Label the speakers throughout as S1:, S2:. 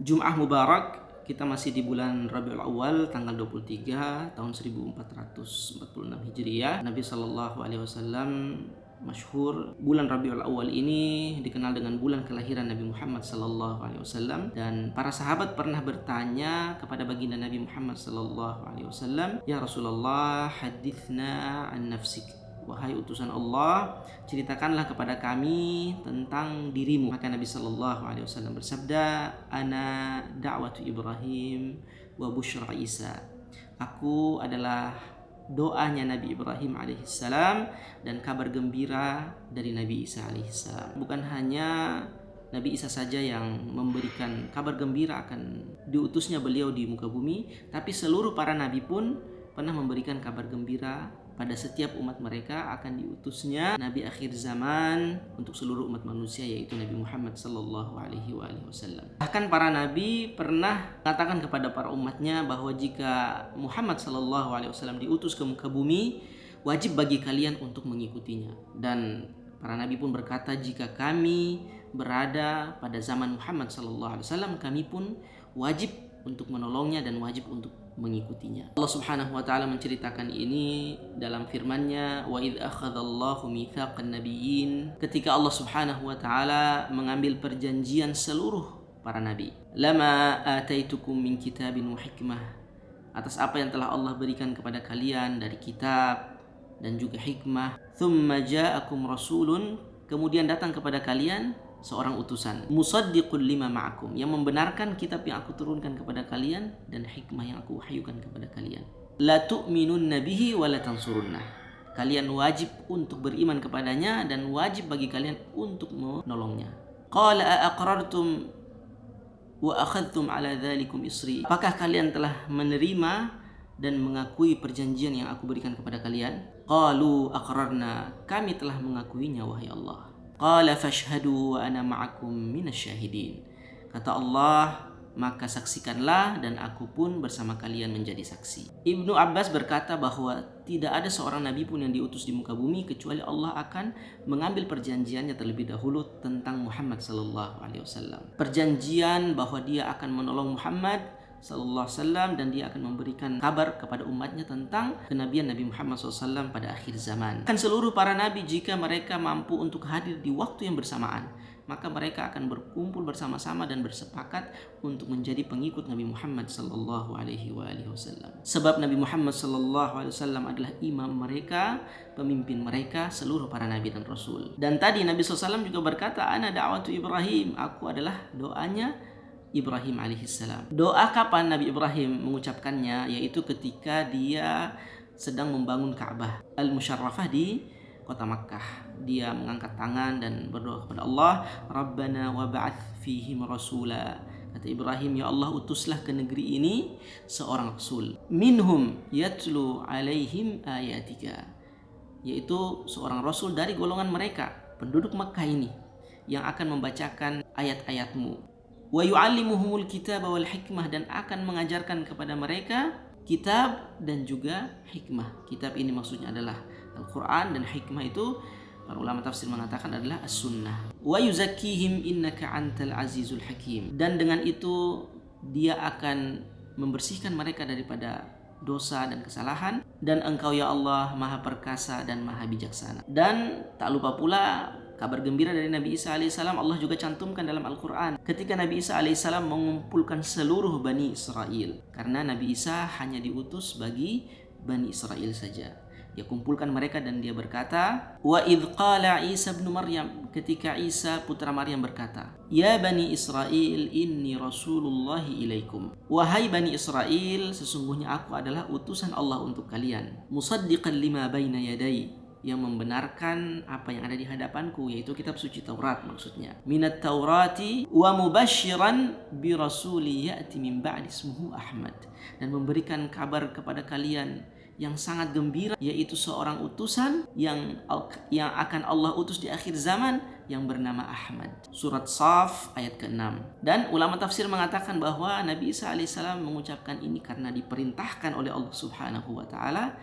S1: Jum'ah Mubarak, kita masih di bulan Rabiul Awal tanggal 23 tahun 1446 Hijriah. Nabi Shallallahu Alaihi Wasallam masyhur bulan Rabiul Awal ini dikenal dengan bulan kelahiran Nabi Muhammad Sallallahu Alaihi Wasallam, dan para sahabat pernah bertanya kepada baginda Nabi Muhammad Sallallahu Alaihi Wasallam, ya Rasulullah, hadithna an nafsik, wahai utusan Allah, ceritakanlah kepada kami tentang dirimu. Maka Nabi Sallallahu Alaihi Wasallam bersabda, ana da'watu Ibrahim wa busyra Isa, aku adalah doanya Nabi Ibrahim alaihissalam dan kabar gembira dari Nabi Isa alaihissalam. Bukan hanya Nabi Isa saja yang memberikan kabar gembira akan diutusnya beliau di muka bumi, tapi seluruh para nabi pun pernah memberikan kabar gembira pada setiap umat mereka akan diutusnya Nabi akhir zaman untuk seluruh umat manusia, yaitu Nabi Muhammad Sallallahu Alaihi Wasallam. Bahkan para nabi pernah mengatakan kepada para umatnya bahwa jika Muhammad Sallallahu Alaihi Wasallam diutus ke muka bumi, wajib bagi kalian untuk mengikutinya. Dan para nabi pun berkata, jika kami berada pada zaman Muhammad Sallallahu Alaihi Wasallam, kami pun wajib untuk menolongnya dan wajib untuk mengikutinya. Allah Subhanahu wa taala menceritakan ini dalam firman-Nya, wa idz akhadallahu mitsaqan nabiyyin, ketika Allah Subhanahu wa taala mengambil perjanjian seluruh para nabi. Lama ataitukum min kitabin wa hikmah, atas apa yang telah Allah berikan kepada kalian dari kitab dan juga hikmah. Tsumma ja'akum rasulun, kemudian datang kepada kalian seorang utusan, musaddiqul lima ma'akum, yang membenarkan kitab yang aku turunkan kepada kalian dan hikmah yang aku wahyukan kepada kalian. La tu'minunna bihi wa la tansurunnah, kalian wajib untuk beriman kepadanya dan wajib bagi kalian untuk menolongnya. Qala aqrartum wa akhadtum ala dzalikum isri, apakah kalian telah menerima dan mengakui perjanjian yang aku berikan kepada kalian? Qalu aqrarna, kami telah mengakuinya wahai Allah. Qala fashhadu wa ana ma'akum minasyahidin, kata Allah, maka saksikanlah dan aku pun bersama kalian menjadi saksi. Ibnu Abbas berkata bahwa tidak ada seorang nabi pun yang diutus di muka bumi kecuali Allah akan mengambil perjanjiannya terlebih dahulu tentang Muhammad sallallahu alaihi wasallam. Perjanjian bahwa dia akan menolong Muhammad sallallahu alaihi wasallam dan dia akan memberikan kabar kepada umatnya tentang kenabian Nabi Muhammad SAW pada akhir zaman. Kan seluruh para nabi, jika mereka mampu untuk hadir di waktu yang bersamaan, maka mereka akan berkumpul bersama-sama dan bersepakat untuk menjadi pengikut Nabi Muhammad sallallahu alaihi wasallam. Sebab Nabi Muhammad sallallahu alaihi wasallam adalah imam mereka, pemimpin mereka, seluruh para nabi dan rasul. Dan tadi Nabi SAW juga berkata, ana da'watu Ibrahim, aku adalah doanya Ibrahim alaihissalam. Doa kapan Nabi Ibrahim mengucapkannya? Yaitu ketika dia sedang membangun Ka'bah al-Musyarrafah di kota Makkah. Dia mengangkat tangan dan berdoa kepada Allah, Rabbana wab'ats fihim rasula. Kata Ibrahim, ya Allah, utuslah ke negeri ini seorang rasul. Minhum yatlu alaihim ayatika, yaitu seorang rasul dari golongan mereka, penduduk Makkah ini, yang akan membacakan ayat-ayatmu. Wa yu'allimuhumul kitaba wal hikmah, dan akan mengajarkan kepada mereka kitab dan juga hikmah. Kitab ini maksudnya adalah Al-Quran, dan hikmah itu para ulama tafsir mengatakan adalah as-sunnah. Wa yuzakkihim innaka antal azizul hakim, dan dengan itu dia akan membersihkan mereka daripada dosa dan kesalahan, dan engkau ya Allah maha perkasa dan maha bijaksana. Dan tak lupa pula kabar gembira dari Nabi Isa alaihissalam Allah juga cantumkan dalam Al-Quran ketika Nabi Isa alaihissalam mengumpulkan seluruh Bani Israel, karena Nabi Isa hanya diutus bagi Bani Israel saja. Dia kumpulkan mereka dan dia berkata, wa idh qala Isa ibn Maryam, ketika Isa putra Maryam berkata, ya Bani Israel inni rasulullahi ilaikum, wahai Bani Israel, sesungguhnya aku adalah utusan Allah untuk kalian, musaddiqan lima baina yadai, yang membenarkan apa yang ada di hadapanku, yaitu kitab suci Taurat maksudnya. Minat Taurati wa mubasyiran bi rasuli ya'ti min ba'di ismuhu Ahmad, dan memberikan kabar kepada kalian yang sangat gembira, yaitu seorang utusan yang akan Allah utus di akhir zaman yang bernama Ahmad. Surat Shaf ayat ke-6. Dan ulama tafsir mengatakan bahwa Nabi Isa alaihissalam mengucapkan ini karena diperintahkan oleh Allah Subhanahu wa taala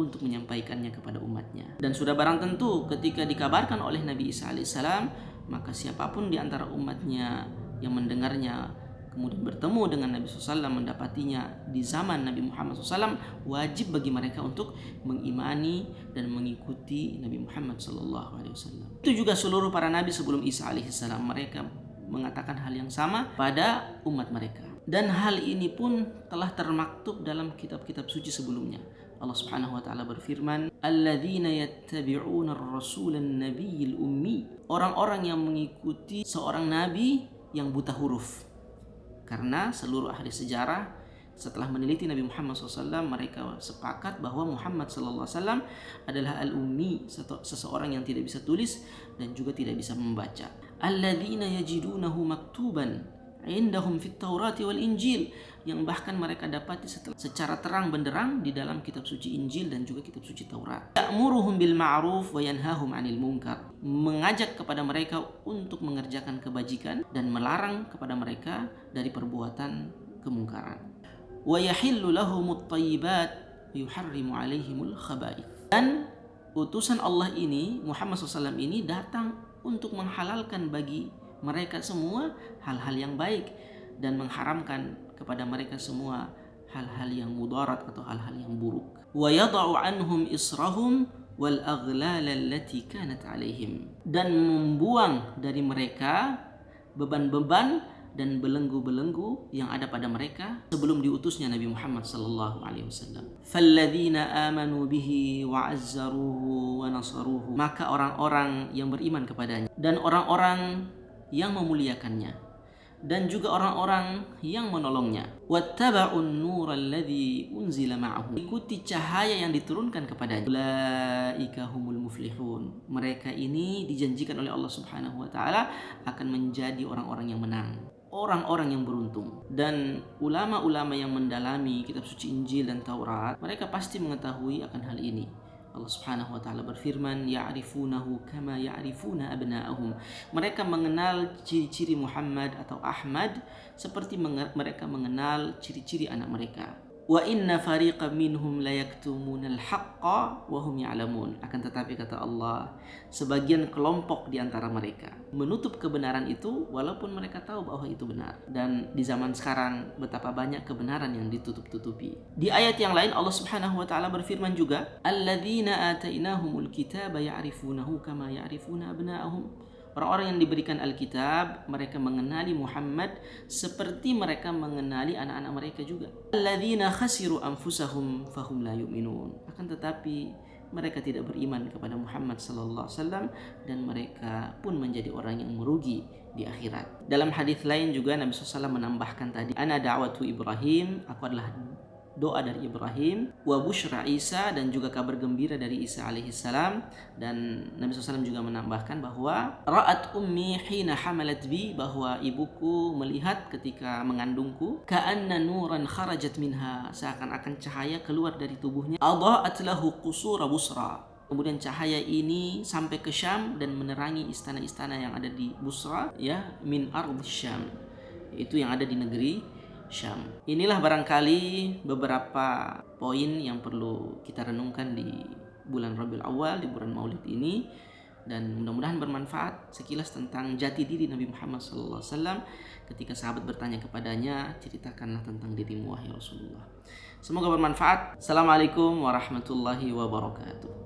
S1: untuk menyampaikannya kepada umatnya. Dan sudah barang tentu ketika dikabarkan oleh Nabi Isa alaihissalam, maka siapapun di antara umatnya yang mendengarnya kemudian bertemu dengan Nabi SAW, mendapatinya di zaman Nabi Muhammad SAW, wajib bagi mereka untuk mengimani dan mengikuti Nabi Muhammad SAW. Itu juga seluruh para nabi sebelum Isa alaihissalam, mereka mengatakan hal yang sama pada umat mereka. Dan hal ini pun telah termaktub dalam kitab-kitab suci sebelumnya. Allah Subhanahu wa taala berfirman, "Alladzina yattabi'una ar-rasulan nabiyyil ummi." Orang-orang yang mengikuti seorang nabi yang buta huruf. Karena seluruh ahli sejarah setelah meneliti Nabi Muhammad SAW, mereka sepakat bahwa Muhammad SAW adalah al-ummi, seseorang yang tidak bisa tulis dan juga tidak bisa membaca. Alladzina yajidunahu maktuban indahum fit Taurati wal Injil, yang bahkan mereka dapati secara terang benderang di dalam kitab suci Injil dan juga kitab suci Taurat. Ya'muruhum bil ma'ruf wa yanhahum 'anil munkar, mengajak kepada mereka untuk mengerjakan kebajikan dan melarang kepada mereka dari perbuatan kemungkaran. Wa yahillu lahumut thayyibat wa yuharrimu 'alaihimul khaba'ith. Dan utusan Allah ini, Muhammad SAW ini datang untuk menghalalkan bagi mereka semua hal-hal yang baik dan mengharamkan kepada mereka semua hal-hal yang mudarat atau hal-hal yang buruk. Wa yada'u anhum israhum wal aghlal allati kanat alaihim, dan membuang dari mereka beban-beban dan belenggu-belenggu yang ada pada mereka sebelum diutusnya Nabi Muhammad sallallahu alaihi wasallam. Falladzina amanu bihi wa 'azzaruhu wa nasaruhu, maka orang-orang yang beriman kepadanya dan orang-orang yang memuliakannya dan juga orang-orang yang menolongnya. Wattaba'un nural ladzi unzila ma'ahu, ikuti cahaya yang diturunkan kepadanya. Ulaika humul muflihun, mereka ini dijanjikan oleh Allah Subhanahu wa taala akan menjadi orang-orang yang menang, orang-orang yang beruntung. Dan ulama-ulama yang mendalami kitab suci Injil dan Taurat, mereka pasti mengetahui akan hal ini. Allah Subhanahu wa taala berfirman, ya'rifunahu kama ya'rifuna abna'ahum. Mereka mengenal ciri-ciri Muhammad atau Ahmad seperti mereka mengenal ciri-ciri anak mereka. Wa inna fariqan minhum la yaktumunal haqqa wa hum ya'lamun. Akan tetapi kata Allah, sebagian kelompok di antara mereka menutup kebenaran itu walaupun mereka tahu bahwa itu benar. Dan di zaman sekarang betapa banyak kebenaran yang ditutup-tutupi. Di ayat yang lain Allah Subhanahu wa taala berfirman juga, alladzina atainahumul kitaba ya'rifunahu kama ya'rifuna abna'ahum. Orang-orang yang diberikan Alkitab, mereka mengenali Muhammad seperti mereka mengenali anak-anak mereka juga. Alladzina khasiru anfusahum fahum la yu'minun. Akan tetapi mereka tidak beriman kepada Muhammad sallallahu alaihi wasallam dan mereka pun menjadi orang yang merugi di akhirat. Dalam hadis lain juga Nabi SAW menambahkan tadi, ana da'watu Ibrahim, aku adalah doa dari Ibrahim, wa busyra Isa, dan juga kabar gembira dari Isa alaihissalam. Dan Nabi SAW juga menambahkan bahwa ra'at ummi hina hamalat bi, bahwa ibuku melihat ketika mengandungku, ka'anna nuran kharajat minha, seakan-akan cahaya keluar dari tubuhnya, adha'at lahu qusura Busra, kemudian cahaya ini sampai ke Syam dan menerangi istana-istana yang ada di Busra, ya, min ardh Syam, itu yang ada di negeri Syam. Inilah barangkali beberapa poin yang perlu kita renungkan di bulan Rabiul Awal, di bulan Maulid ini, dan mudah-mudahan bermanfaat sekilas tentang jati diri Nabi Muhammad SAW. Ketika sahabat bertanya kepadanya, ceritakanlah tentang dirimu wahai Rasulullah. Semoga bermanfaat. Assalamualaikum warahmatullahi wabarakatuh.